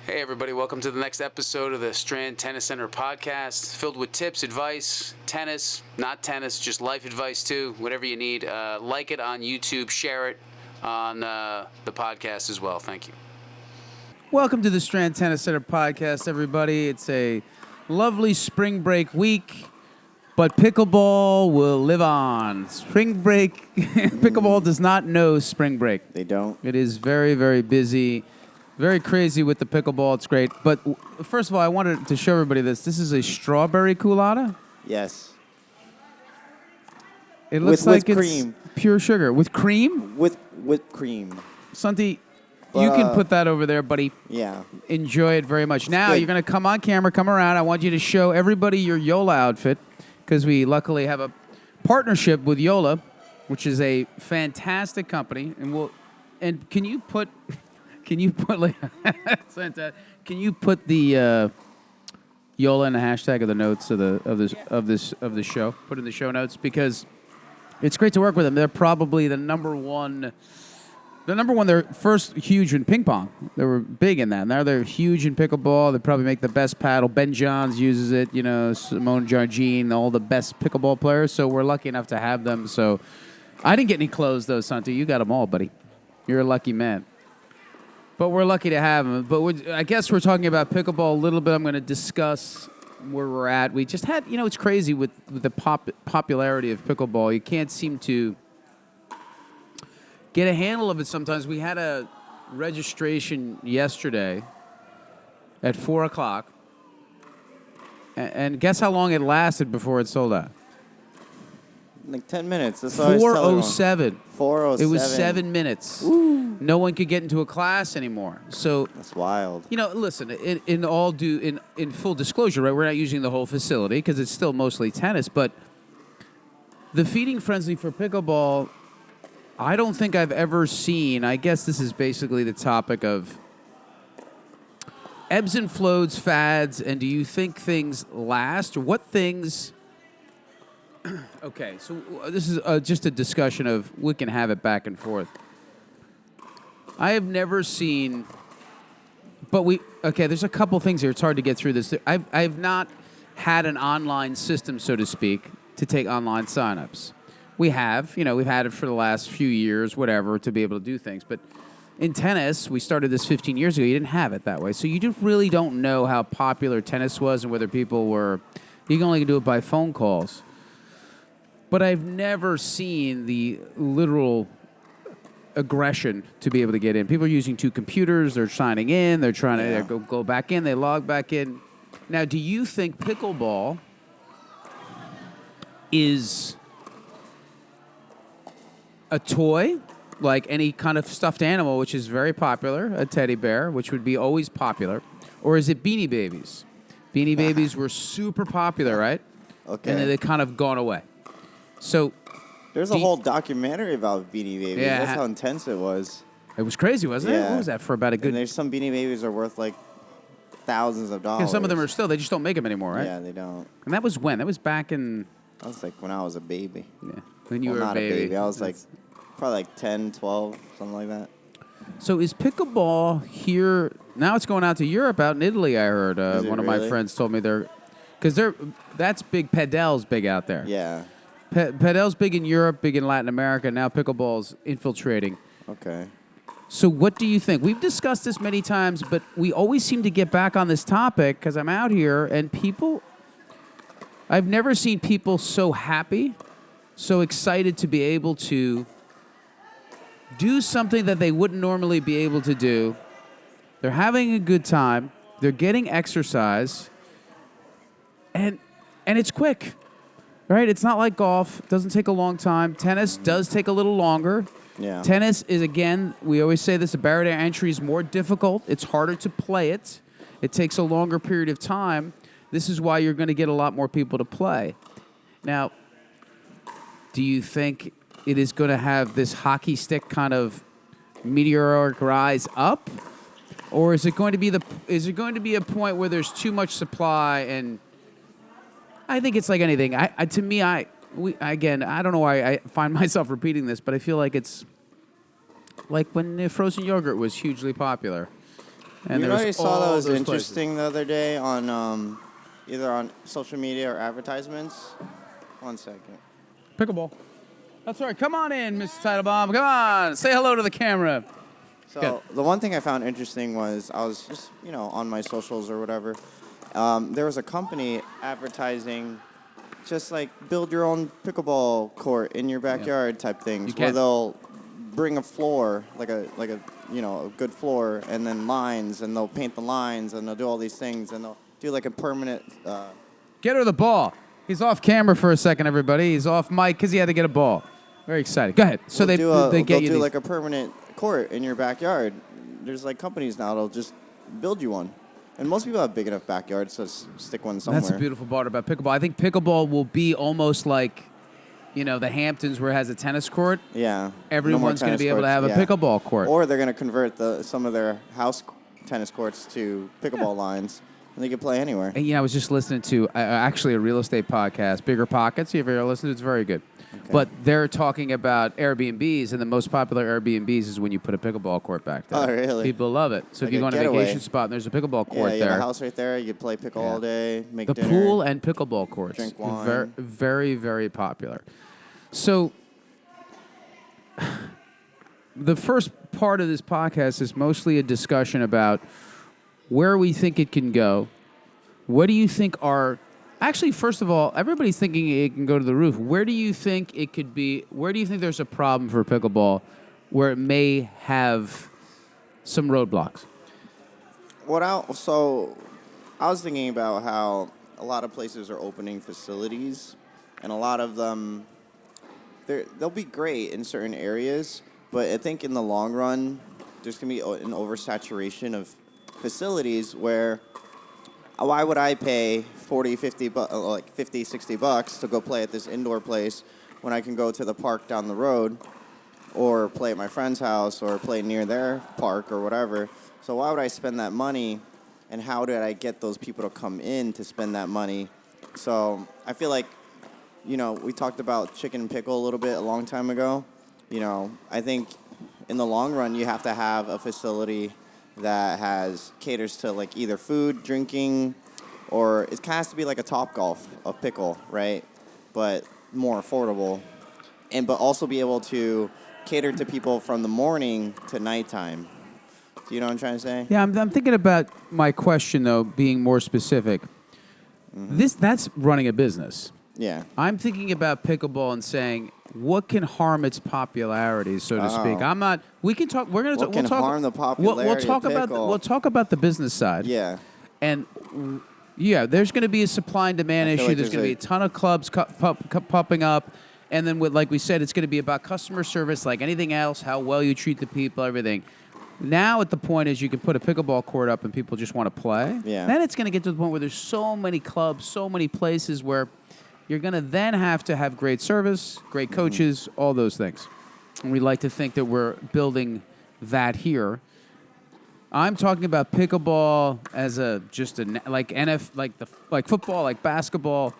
Hey everybody, welcome to the next episode of the Strand Tennis Center podcast, filled with tips, advice, tennis, not tennis, just life advice too, whatever you need. Like it on YouTube, share it on the podcast as well. Thank you. Welcome to the Strand Tennis Center podcast, everybody. It's a lovely spring break week, but pickleball will live on. Spring break, pickleball does not know spring break. They don't. It is very, very busy. Very crazy with the pickleball. It's great. But first of all, I wanted to show everybody this. This is a strawberry culotta. Yes. It looks With like it's cream. pure sugar. With cream? With cream. Sunti, But, you can put that over there, buddy. Yeah. Enjoy it very much. Now, good. you're going to come on camera, come around. I want you to show everybody your Yola outfit because we luckily have a partnership with Yola, which is a fantastic company. And can you put... Can you put Can you put the Yola in the hashtag of the notes of the show? Put in the show notes because it's great to work with them. They're probably the number one. They're first huge in ping pong. They were big in that. Now they're huge in pickleball. They probably make the best paddle. Ben Johns uses it. You know, Simone Jargine, all the best pickleball players. So we're lucky enough to have them. So I didn't get any clothes though, Santi. You got them all, buddy. You're a lucky man. But we're lucky to have them. But I guess we're talking about pickleball a little bit. I'm going to discuss where we're at. We just had, it's crazy with the popularity of pickleball. You can't seem to get a handle of it sometimes. We had a registration yesterday at 4 o'clock. And guess how long it lasted before it sold out? Like 10 minutes. That's all I was telling 4:07. 4:07. It was 7 minutes. Ooh. No one could get into a class anymore. So That's wild. listen. In full disclosure, right? We're not using the whole facility because it's still mostly tennis. But the feeding frenzy for pickleball, I don't think I've ever seen. I guess this is basically the topic of ebbs and flows, fads, and do you think things last or what things? Okay, so this is just a discussion of we can have it back and forth. I have never seen, there's a couple things here. It's hard to get through this. I've not had an online system, so to speak, to take online signups. We have, we've had it for the last few years, whatever, to be able to do things. But in tennis, we started this 15 years ago. You didn't have it that way. So you really don't know how popular tennis was and whether people were, you can only do it by phone calls. But I've never seen the literal aggression to be able to get in. People are using two computers. They're signing in. They're trying to go back in. They log back in. Now, do you think pickleball is a toy, like any kind of stuffed animal, which is very popular, a teddy bear, which would be always popular, or is it Beanie Babies? Beanie Babies were super popular, right? Okay. And then they kind of gone away. So there's a whole documentary about Beanie Babies. Yeah, That's how intense it was. It was crazy, wasn't it? Yeah. What was that for about a good... And there's some Beanie Babies are worth like thousands of dollars. Yeah, some of them are still... They just don't make them anymore, right? Yeah, they don't. And that was when? That was back in... That was like when I was a baby. Yeah, when you Well, were not a baby. I was like probably like 10, 12, something like that. So is pickleball here... Now it's going out to Europe, out in Italy, I heard. One of my really? friends told me they're... Because that's big. Padel's big out there. Yeah. Padel's big in Europe, big in Latin America. Now pickleball's infiltrating. Okay. So what do you think? We've discussed this many times, but we always seem to get back on this topic because I'm out here and people... I've never seen people so happy, so excited to be able to do something that they wouldn't normally be able to do. They're having a good time. They're getting exercise. And it's quick. Right? It's not like golf. It doesn't take a long time. Tennis does take a little longer. Yeah. Tennis is, again, we always say this, the barrier to entry is more difficult. It's harder to play it. It takes a longer period of time. This is why you're going to get a lot more people to play. Now, do you think it is going to have this hockey stick kind of meteoric rise up? Or is it going to be a point where there's too much supply and I think it's like anything. I don't know why I find myself repeating this, but I feel like it's like when frozen yogurt was hugely popular. And You know, there's I saw that all was those interesting the other day on either on social media or advertisements. 1 second. places. Pickleball. That's all right. Come on in, Mr. Teitelbaum. Come on. Say hello to the camera. So Good. the one thing I found interesting was I was just, on my socials or whatever. There was a company advertising just like build your own pickleball court in your backyard type things, You where can. they'll bring a floor, like a a good floor, and then lines, and they'll paint the lines, and they'll do all these things, and they'll do like a permanent. Get her the ball. He's off camera for a second, everybody. He's off mic because he had to get a ball. Very excited. Go ahead. So they get they'll you do these. like a permanent court in your backyard. There's like companies now that'll just build you one, and most people have big enough backyards, so stick one somewhere. That's a beautiful part about pickleball. I think pickleball will be almost like, the Hamptons where it has a tennis court. Yeah. Everyone's going to be able to have a pickleball court. Or they're going to convert some of their house tennis courts to pickleball lines, and they can play anywhere. And, I was just listening to actually a real estate podcast, Bigger Pockets. You ever listened to it? It's very good. Okay. But they're talking about Airbnbs, and the most popular Airbnbs is when you put a pickleball court back there. Oh, really? People love it. So Like if you go on a getaway. vacation spot and there's a pickleball court You there. have a house right there. You can play pickle all day, make the dinner. pool and pickleball courts. Drink wine. Very, very, very popular. So the first part of this podcast is mostly a discussion about where we think it can go. What do you think are... Actually, first of all, everybody's thinking it can go to the roof. Where do you think it could be... Where do you think there's a problem for pickleball where it may have some roadblocks? So I was thinking about how a lot of places are opening facilities, and a lot of them, they'll be great in certain areas, but I think in the long run, there's going to be an oversaturation of facilities where why would I pay 40, 50, like 50, 60 bucks to go play at this indoor place when I can go to the park down the road or play at my friend's house or play near their park or whatever. So why would I spend that money, and how did I get those people to come in to spend that money? So I feel like, we talked about chicken and pickle a little bit a long time ago. I think in the long run, you have to have a facility that caters to like either food, drinking, or it has to be like a Topgolf of pickle, right? But more affordable, but also be able to cater to people from the morning to nighttime. Do you know what I'm trying to say? Yeah, I'm thinking about my question, though, being more specific. Mm-hmm. That's running a business. Yeah. I'm thinking about pickleball and saying, what can harm its popularity, so to speak? I'm not. We can talk. We're going to. What can harm the popularity We'll talk of about. pickle? We'll talk about the business side. Yeah. And there's going to be a supply and demand I feel issue. like There's going to be a ton of clubs popping up, and then like we said, it's going to be about customer service, like anything else. How well you treat the people, everything. Now at the point is you can put a pickleball court up and people just want to play. Yeah. Then it's going to get to the point where there's so many clubs, so many places where you're going to then have to have great service, great coaches, all those things. And we like to think that we're building that here. I'm talking about pickleball as like football, like basketball.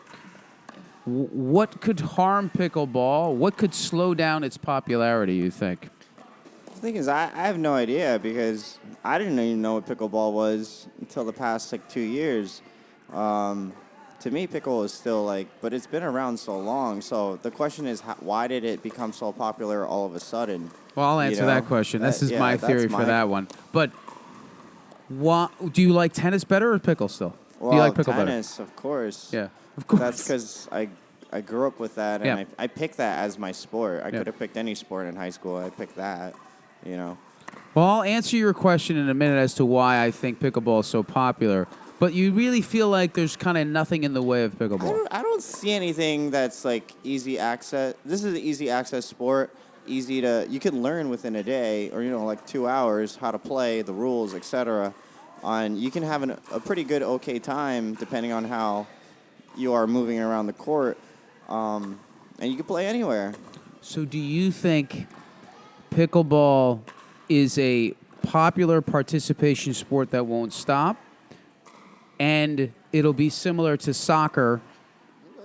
What could harm pickleball? What could slow down its popularity, you think? The thing is, I have no idea because I didn't even know what pickleball was until the past 2 years. To me, pickle is still but it's been around so long. So the question is, why did it become so popular all of a sudden? Well, I'll answer that question. This is my theory for that one. But do you like tennis better or pickle still? Well, do you like pickle tennis, of course. Yeah, of course. That's because I grew up with that, and Yeah. I picked that as my sport. I could have picked any sport in high school. I picked that, Well, I'll answer your question in a minute as to why I think pickleball is so popular. But you really feel like there's kind of nothing in the way of pickleball? I don't see anything that's easy access. This is an easy access sport. You can learn within a day or 2 hours how to play, the rules, etc. You can have a pretty good okay time depending on how you are moving around the court, and you can play anywhere. So do you think pickleball is a popular participation sport that won't stop, and it'll be similar to soccer?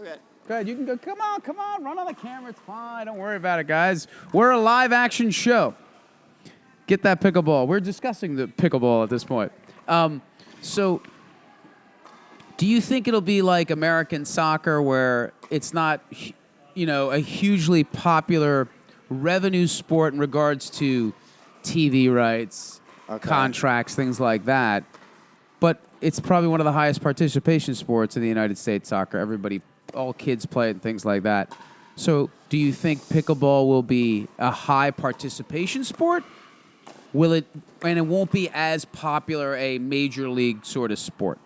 Okay. Go ahead, you can go. Come on, run on the camera. It's fine. Don't worry about it, guys. We're a live action show. Get that pickleball. We're discussing the pickleball at this point. So, do you think it'll be like American soccer, where it's not, a hugely popular revenue sport in regards to TV rights, contracts, things like that, but it's probably one of the highest participation sports in the United States, soccer. All kids play it and things like that. So, do you think pickleball will be a high participation sport? And it won't be as popular a major league sort of sport?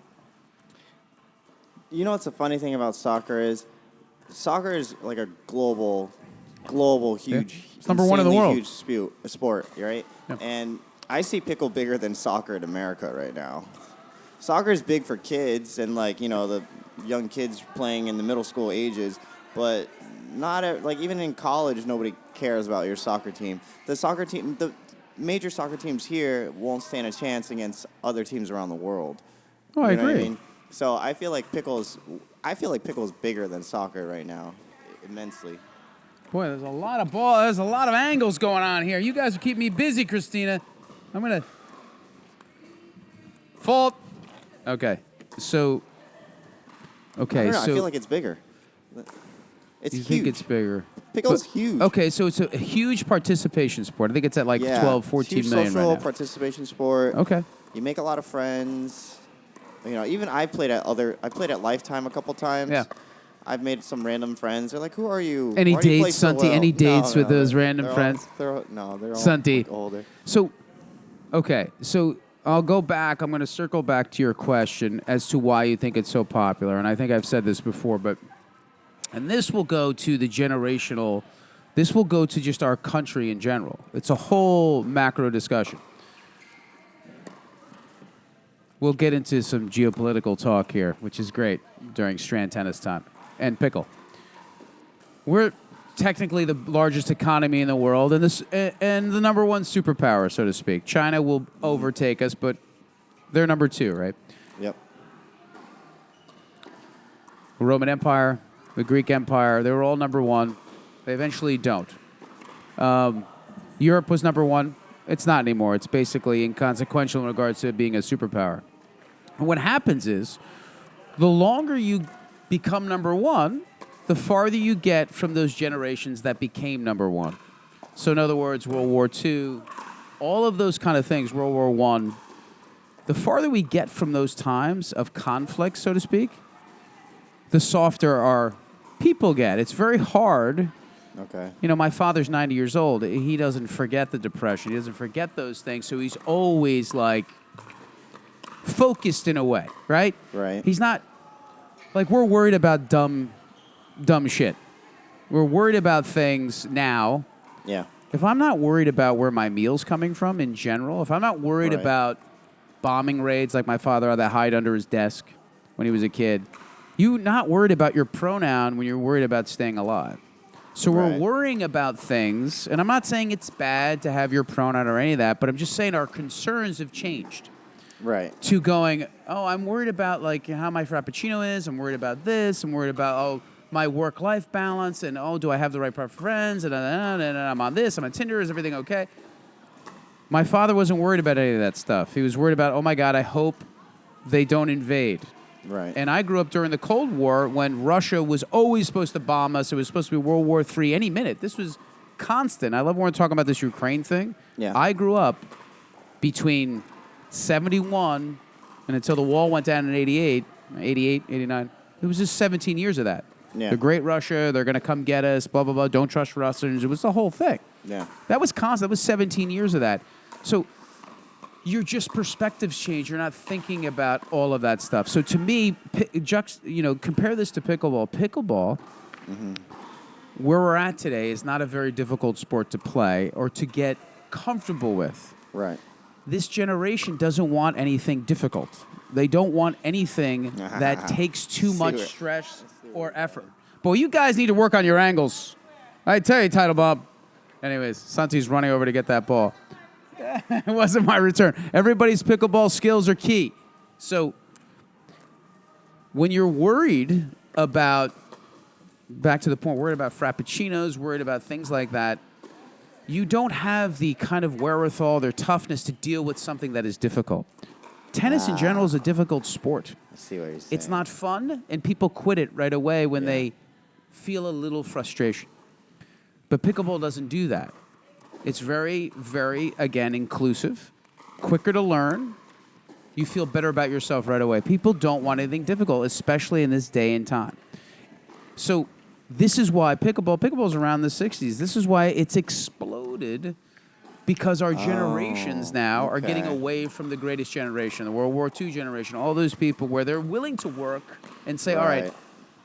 You know what's the funny thing about soccer is like a global, huge, It's number one in the world. huge sport, right? Yeah. And I see pickle bigger than soccer in America right now. Soccer is big for kids and the young kids playing in the middle school ages, but even in college, nobody cares about your soccer team. The major soccer teams here won't stand a chance against other teams around the world. Oh, I You know what agree. I mean? So I feel like pickle is bigger than soccer right now, immensely. Boy, there's a lot of angles going on here. You guys are keeping me busy, Christina. I'm gonna fault. Okay, so. Okay, I don't know, so I feel like it's bigger. It's you huge. think it's bigger? Pickle's huge. Okay, so it's a huge participation sport. I think it's at like 12, 14 huge million social right now. participation sport. Okay. You make a lot of friends. Even I played at Lifetime a couple times. Yeah. I've made some random friends. They're like, "Who are you? Any Why do you play dates, so Sunti? well?" Any dates with those they're- random they're all- friends? They're all Sunti. like, older. So, okay, so I'll go back. I'm going to circle back to your question as to why you think it's so popular. And I think I've said this before, and this will go to this will go to just our country in general. It's a whole macro discussion. We'll get into some geopolitical talk here, which is great during Strand tennis time. And pickle. We're technically the largest economy in the world and the number one superpower, so to speak. China will overtake us, but they're number 2, right? Yep. The Roman Empire, the Greek Empire, they were all number 1. They eventually don't. Europe was number 1. It's not anymore. It's basically inconsequential in regards to it being a superpower. And what happens is, the longer you become number 1, the farther you get from those generations that became number 1. So in other words, World War II, all of those kind of things, World War I, the farther we get from those times of conflict, so to speak, the softer our people get. It's very hard. Okay. My father's 90 years old. He doesn't forget the Depression. He doesn't forget those things. So he's always focused in a way, right? Right. He's not we're worried about dumb shit. We're worried about things now. Yeah. If I'm not worried about where my meal's coming from in general, if I'm not worried Right. about bombing raids like my father had to hide under his desk when he was a kid, you're not worried about your pronoun when you're worried about staying alive. So we're Right. worrying about things, and I'm not saying it's bad to have your pronoun or any of that, but I'm just saying our concerns have changed Right. to going, oh, I'm worried about how my Frappuccino is, I'm worried about this, I'm worried about, my work-life balance, and do I have the right friends, and I'm on this, I'm on Tinder, is everything okay? My father wasn't worried about any of that stuff. He was worried about, oh my God, I hope they don't invade. Right. And I grew up during the Cold War when Russia was always supposed to bomb us. It was supposed to be World War III any minute. This was constant. I love when we're talking about this Ukraine thing. Yeah. I grew up between 71 and until the wall went down in 88, 89. It was just 17 years of that. Yeah. The Great Russia, they're going to come get us, blah, blah, blah. Don't trust Russians. It was the whole thing. Yeah. That was constant. That was 17 years of that. So your perspectives change. You're not thinking about all of that stuff. So to me, compare this to pickleball. Pickleball, where we're at today, is not a very difficult sport to play or to get comfortable with. Right. This generation doesn't want anything difficult. They don't want anything that takes too much it. stress or effort. Boy, you guys need to work on your angles. I tell you, Title Bob. Anyways, Santi's running over to get that ball. It wasn't my return. Everybody's pickleball skills are key. So when you're worried about, back to the point, worried about Frappuccinos, worried about things like that, you don't have the kind of wherewithal or toughness to deal with something that is difficult. tennis in general is a difficult sport. I see what you're saying. It's not fun, and people quit it right away when Yeah. they feel a little frustration. But pickleball doesn't do that. It's very, very, again, inclusive, quicker to learn. You feel better about yourself right away. People don't want anything difficult, especially in this day and time. So this is why pickleball's around the 60s. This is why it's exploded, because our generations now are getting okay. away from the greatest generation, the World War II generation, all those people where they're willing to work and say, all right,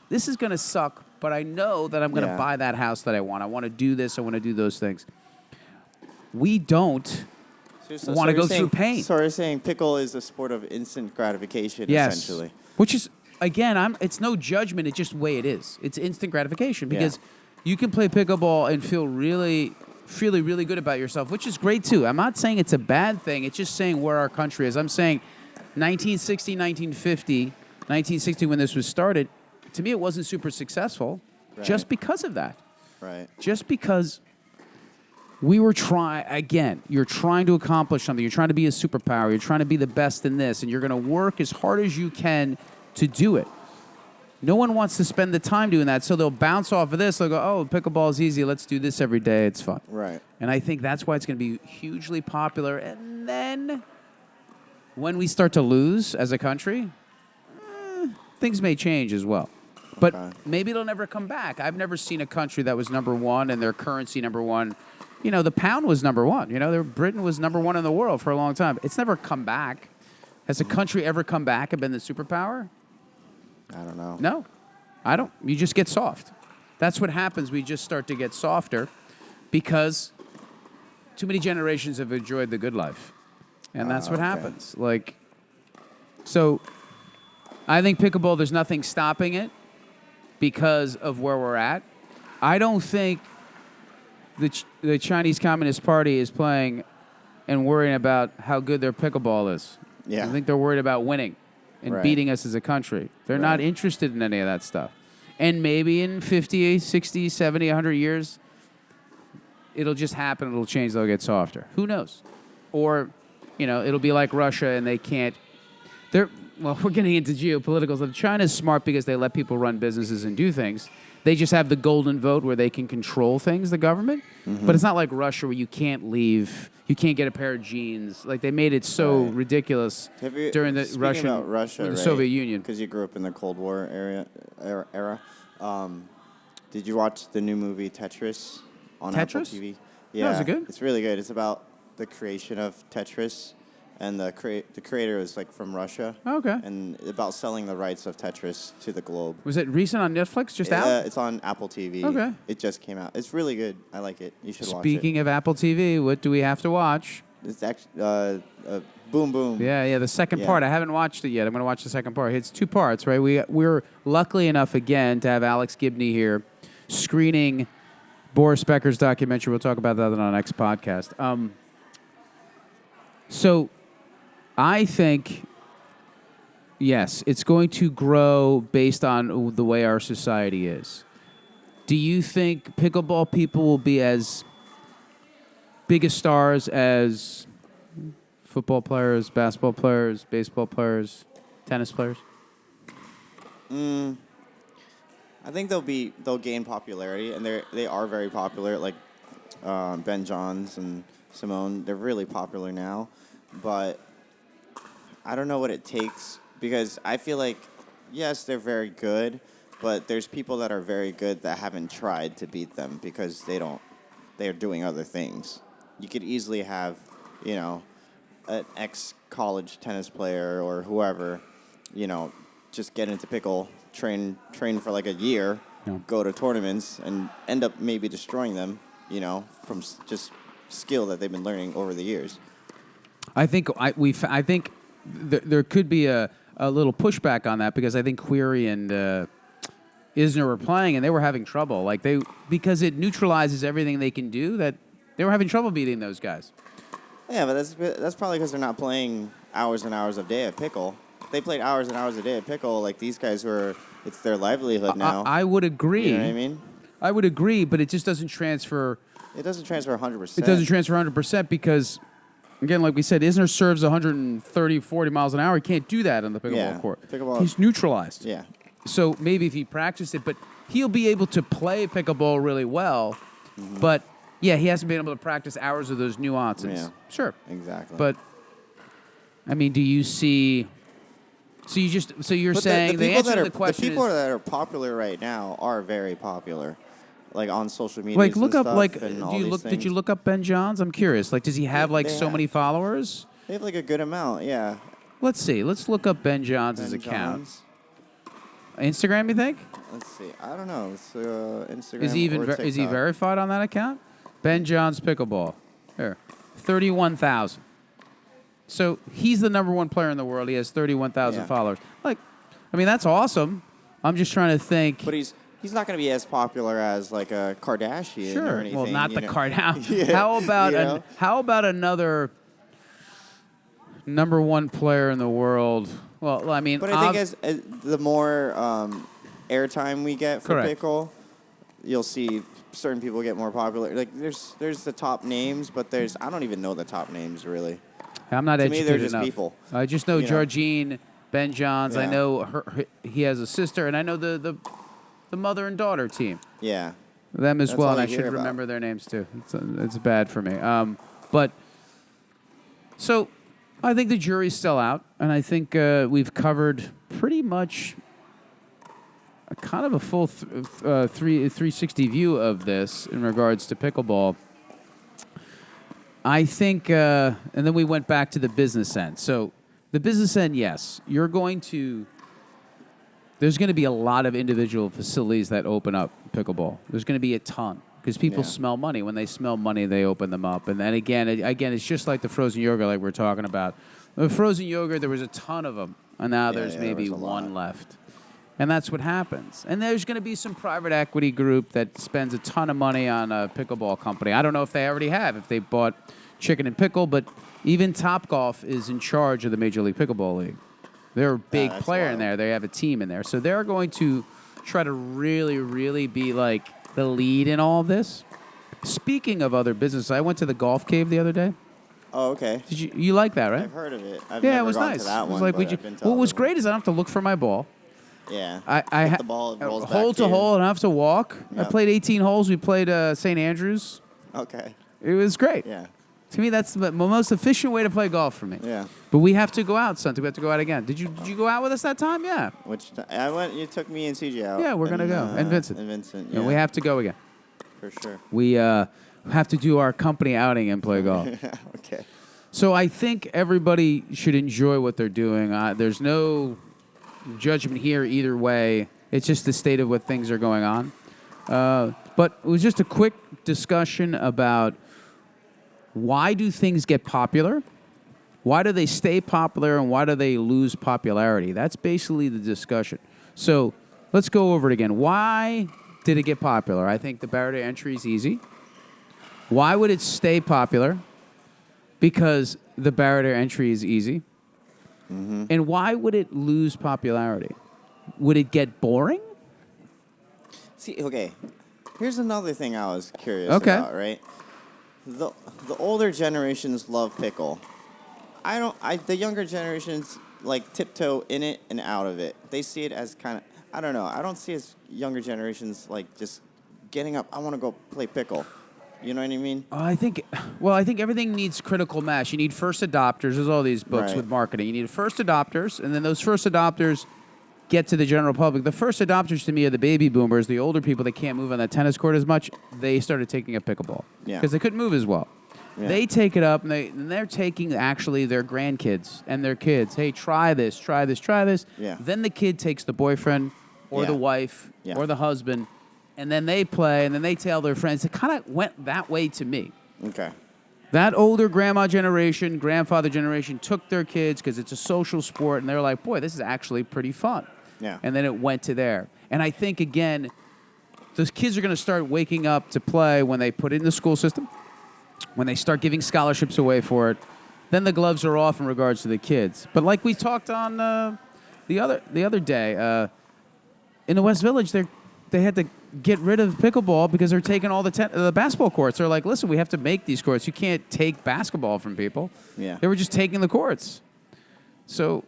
this is going to suck, but I know that I'm going to buy that house that I want. I want to do this. I want to do those things. We don't want to go through pain. So you're saying pickle is a sport of instant gratification, essentially. Which is, again, it's no judgment. It's just the way it is. It's instant gratification because you can play pickleball and feel really good about yourself, which is great too. I'm not saying it's a bad thing. It's just saying where our country is. I'm saying 1960, 1950, 1960 when this was started, to me it wasn't super successful just because of that. Right. Just because you're trying to accomplish something. You're trying to be a superpower. You're trying to be the best in this, and you're going to work as hard as you can to do it. No one wants to spend the time doing that, so they'll bounce off of this. They'll go, oh, pickleball is easy. Let's do this every day. It's fun. Right. And I think that's why it's going to be hugely popular. And then when we start to lose as a country, things may change as well. But maybe it'll never come back. I've never seen a country that was number one and their currency number one. You know, the pound was number one. You know, Britain was number one in the world for a long time. It's never come back. Has a country ever come back and been the superpower? I don't know. No, I don't. You just get soft. That's what happens. We just start to get softer because too many generations have enjoyed the good life. And that's what happens. So I think pickleball, there's nothing stopping it because of where we're at. I don't think the Chinese Communist Party is playing and worrying about how good their pickleball is. Yeah. I think they're worried about winning and beating us as a country. They're not interested in any of that stuff. And maybe in 50, 60, 70, 100 years, it'll just happen. It'll change. They'll get softer. Who knows? Or, it'll be like Russia and they can't. We're getting into geopolitical stuff. China's smart because they let people run businesses and do things. They just have the golden vote where they can control things, the government. Mm-hmm. But it's not like Russia where you can't leave. You can't get a pair of jeans. Like, they made it so ridiculous during the Soviet Union. Because you grew up in the Cold War era. Did you watch the new movie Tetris on Apple TV? Yeah. No, is it good? It's really good. It's about the creation of Tetris. And the creator is from Russia. Okay. And about selling the rights of Tetris to the globe. Was it recent on Netflix? Just out? It's on Apple TV. Okay. It just came out. It's really good. I like it. You should watch it. Speaking of Apple TV, what do we have to watch? It's actually Boom Boom. Yeah, the second part. I haven't watched it yet. I'm going to watch the second part. It's 2 parts, right? We're lucky enough again to have Alex Gibney here screening Boris Becker's documentary. We'll talk about that on our next podcast. So I think, yes, it's going to grow based on the way our society is. Do you think pickleball people will be as big as stars as football players, basketball players, baseball players, tennis players? I think they'll gain popularity, and they are very popular. Like Ben Johns and Simone, they're really popular now, but I don't know what it takes, because I feel like, yes, they're very good, but there's people that are very good that haven't tried to beat them because they're doing other things. You could easily have, an ex-college tennis player or whoever, just get into pickle, train for like a year, go to tournaments, and end up maybe destroying them, from just skill that they've been learning over the years. I think there could be a little pushback on that, because I think Query and Isner were playing and they were having trouble. Because it neutralizes everything they can do, that they were having trouble beating those guys. Yeah, but that's probably because they're not playing hours and hours a day at pickle. If they played hours and hours a day at pickle, like these guys it's their livelihood now. I would agree. You know what I mean? I would agree, but it just doesn't transfer. It doesn't transfer 100%. It doesn't transfer 100% because again, like we said, Isner serves 130, 40 miles an hour. He can't do that on the pickleball court. Pickleball. He's neutralized. Yeah. So maybe if he practiced it, but he'll be able to play pickleball really well. But yeah, he hasn't been able to practice hours of those nuances. Yeah. Sure. Exactly. But I mean, do you see? So you're But saying the answer to the question the people is, that are popular right now are very popular, like on social media. like look up stuff like and all do you these look? Did you things. look up Ben Johns? I'm curious. Like, does he have like they so have. many followers? They have like a good amount. Yeah. Let's see. Let's look up Ben Johns' Ben account. Johns. Instagram, you think? Let's see. I don't know. It's Instagram. Is he even or is he TikTok. verified on that account? Ben Johns Pickleball. Here, 31,000. So he's the number one player in the world. He has 31,000 Yeah. followers. Like, I mean, that's awesome. I'm just trying to think. But he's not going to be as popular as like a Kardashian or Sure. anything. Well, not the know? card. Yeah, How about you know? how about another number one player in the world? Well, I mean, But I think as the more airtime we get for Correct. pickle, you'll see certain people get more popular. Like there's the top names, but I don't even know the top names really. I'm not To me, educated they're just enough. people. I just know You know? Georgine, Ben Johns. I Yeah. know he has a sister, and I know the mother and daughter team. Yeah. Them as That's well, all and I you should hear about. remember their names too. It's bad for me. But so I think the jury's still out, and I think we've covered pretty much a kind of a full 360 view of this in regards to pickleball. I think, and then we went back to the business end. So the business end, yes, there's going to be a lot of individual facilities that open up pickleball. There's going to be a ton because people Yeah. smell money. When they smell money, they open them up. And then again, it's just like the frozen yogurt, like we're talking about. The frozen yogurt, there was a ton of them, and now there's yeah, maybe there was a one lot. left. And that's what happens. And there's going to be some private equity group that spends a ton of money on a pickleball company. I don't know if they already have, if they bought Chicken and Pickle, but even Topgolf is in charge of the Major League Pickleball League. They're a big that's player in wild. there. They have a team in there. So they're going to try to really, really be like the lead in all of this. Speaking of other businesses, I went to the Golf Cave the other day. Oh, okay. Did you like that, right? I've heard of it. I've Yeah, never it was gone nice. to that It was one, like but I've been to what other was ones. great is I don't have to look for my ball. Yeah. I Hit the ball, it rolls back hole to you. hole, and I have to walk. I Yep. played 18 holes. We played St. Andrews. Okay. It was great. Yeah. To me, that's the most efficient way to play golf for me. Yeah. But we have to go out, Sunti. We have to go out again. Did you go out with us that time? Yeah. I went. You took me and CJ out. Yeah, we're gonna go. And Vincent. And Vincent. Yeah, Yeah. we have to go again. for sure. We have to do our company outing and play golf. Okay. So I think everybody should enjoy what they're doing. There's no judgment here either way. It's just the state of what things are going on. But it was just a quick discussion about why do things get popular? Why do they stay popular and why do they lose popularity? That's basically the discussion. So let's go over it again. Why did it get popular? I think the barrier to entry is easy. Why would it stay popular? Because the barrier to entry is easy. Mm-hmm. And why would it lose popularity? Would it get boring? See, okay. Here's another thing I was curious Okay. about, right? The older generations love pickle. The younger generations like tiptoe in it and out of it. They see it as kind of, I don't know. I don't see as younger generations like just getting up. I want to go play pickle. You know what I mean? I think everything needs critical mass. You need first adopters. There's all these books Right. with marketing. You need first adopters, and then those first adopters get to the general public. The first adopters to me are the baby boomers, the older people that can't move on that tennis court as much. They started taking up pickleball Yeah. because they couldn't move as well. Yeah. They take it up, and they're taking actually their grandkids and their kids. Hey, try this, try this, try this. Yeah. Then the kid takes the boyfriend or Yeah. the wife Yeah. or the husband, and then they play, and then they tell their friends. It kind of went that way to me. Okay. That older grandma generation, grandfather generation took their kids because it's a social sport, and they're like, boy, this is actually pretty fun. Yeah. And then it went to there. And I think, again, those kids are going to start waking up to play when they put it in the school system, when they start giving scholarships away for it. Then the gloves are off in regards to the kids. But like we talked on the other day, in the West Village, they had to get rid of pickleball because they're taking all the basketball courts. They're like, listen, we have to make these courts. You can't take basketball from people. Yeah. They were just taking the courts. So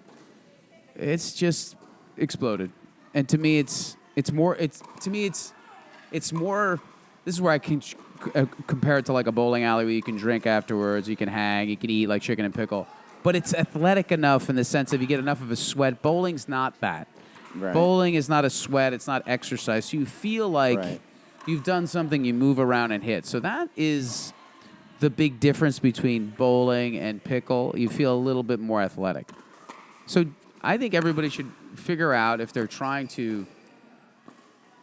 it's just exploded. And to me, it's more. This is where I can compare it to like a bowling alley where you can drink afterwards, you can hang, you can eat like chicken and pickle. But it's athletic enough in the sense of you get enough of a sweat. Bowling's not that. Right. Bowling is not a sweat. It's not exercise. So you feel like you've done something. You move around and hit. So that is the big difference between bowling and pickle. You feel a little bit more athletic. So I think everybody should figure out if they're trying to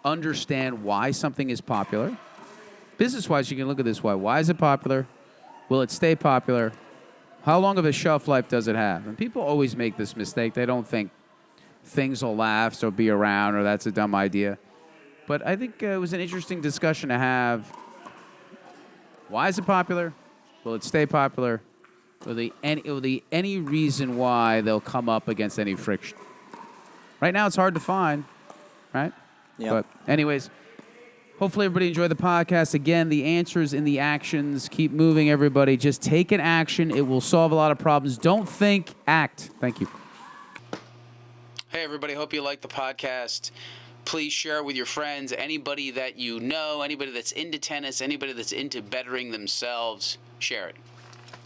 understand why something is popular. Business-wise, you can look at this way. Why is it popular? Will it stay popular? How long of a shelf life does it have? And people always make this mistake. They don't think things will last or be around or that's a dumb idea. But I think it was an interesting discussion to have. Why is it popular? Will it stay popular? Will there any reason why they'll come up against any friction? Right now, it's hard to find, right? Yeah. But anyways, hopefully everybody enjoyed the podcast. Again, the answers in the actions. Keep moving, everybody. Just take an action. It will solve a lot of problems. Don't think, act. Thank you. Hey, everybody. Hope you like the podcast. Please share it with your friends, anybody that you know, anybody that's into tennis, anybody that's into bettering themselves. Share it.